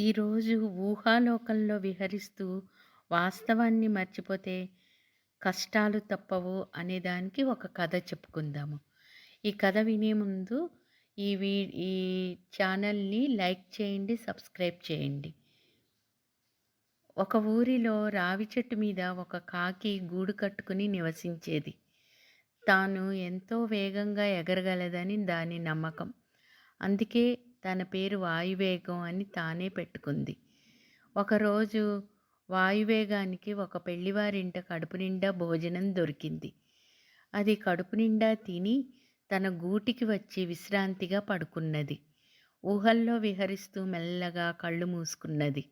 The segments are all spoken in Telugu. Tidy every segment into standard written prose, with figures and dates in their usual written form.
ఈరోజు ఊహాలోకంలో విహరిస్తూ వాస్తవాన్ని మర్చిపోతే కష్టాలు తప్పవు అనేదానికి ఒక కథ చెప్పుకుందాము. ఈ కథ వినే ముందు ఈ వీ ఈ ఛానల్‌ని లైక్ చేయండి, సబ్స్క్రైబ్ చేయండి. ఒక ఊరిలో రావి చెట్టు మీద ఒక కాకి గూడు కట్టుకుని నివసించేది. తాను ఎంతో వేగంగా ఎగరగలదని దాని నమ్మకం. అందుకే తన పేరు వాయువేగం అని తానే పెట్టుకుంది. ఒకరోజు వాయువేగానికి ఒక పెళ్లివారింట కడుపు నిండా భోజనం దొరికింది. అది కడుపు నిండా తిని తన గూటికి వచ్చి విశ్రాంతిగా పడుకున్నది. ఊహల్లో విహరిస్తూ మెల్లగా కళ్ళు మూసుకున్నది.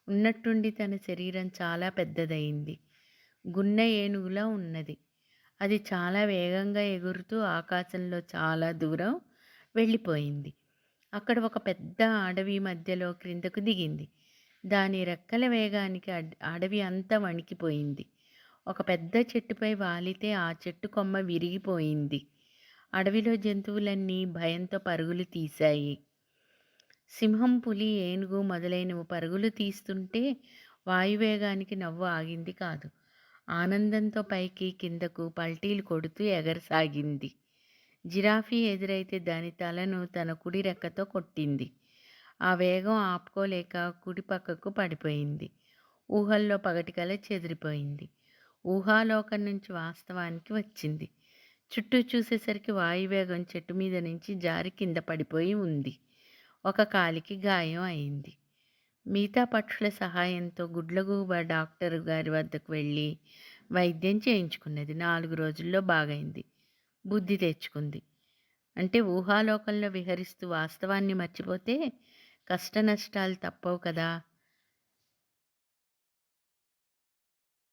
ఉన్నట్టుండి తన శరీరం చాలా పెద్దదయింది. గున్న ఏనుగులా ఉన్నది. అది చాలా వేగంగా ఎగురుతూ ఆకాశంలో చాలా దూరం వెళ్ళిపోయింది. అక్కడ ఒక పెద్ద అడవి మధ్యలో క్రిందకు దిగింది. దాని రెక్కల వేగానికి అడవి అంతా వణికిపోయింది. ఒక పెద్ద చెట్టుపై వాలితే ఆ చెట్టు కొమ్మ విరిగిపోయింది. అడవిలో జంతువులన్నీ భయంతో పరుగులు తీశాయి. సింహం, పులి, ఏనుగు మొదలైనవి పరుగులు తీస్తుంటే వాయువేగానికి నవ్వు ఆగింది కాదు. ఆనందంతో పైకి కిందకు పల్టీలు కొడుతూ ఎగరసాగింది. జిరాఫీ ఎదురైతే దాని తలను తన కుడి రెక్కతో కొట్టింది. ఆ వేగం ఆపుకోలేక కుడి పక్కకు పడిపోయింది. ఊహల్లో పగటికల చెదిరిపోయింది. ఊహాలోకం నుంచి వాస్తవానికి వచ్చింది. చుట్టూ చూసేసరికి వాయువేగం చెట్టు మీద నుంచి జారి కింద పడిపోయి ఉంది. ఒక కాలికి గాయం అయింది. మిగతా పక్షుల సహాయంతో గుడ్లగూబ డాక్టర్ గారి వద్దకు వెళ్ళి వైద్యం చేయించుకున్నది. 4 రోజుల్లో బాగైంది. బుద్ధి తెచ్చుకుంది. అంటే ఊహాలోకంలో విహరిస్తూ వాస్తవాన్ని మర్చిపోతే కష్టనష్టాలు తప్పవు కదా!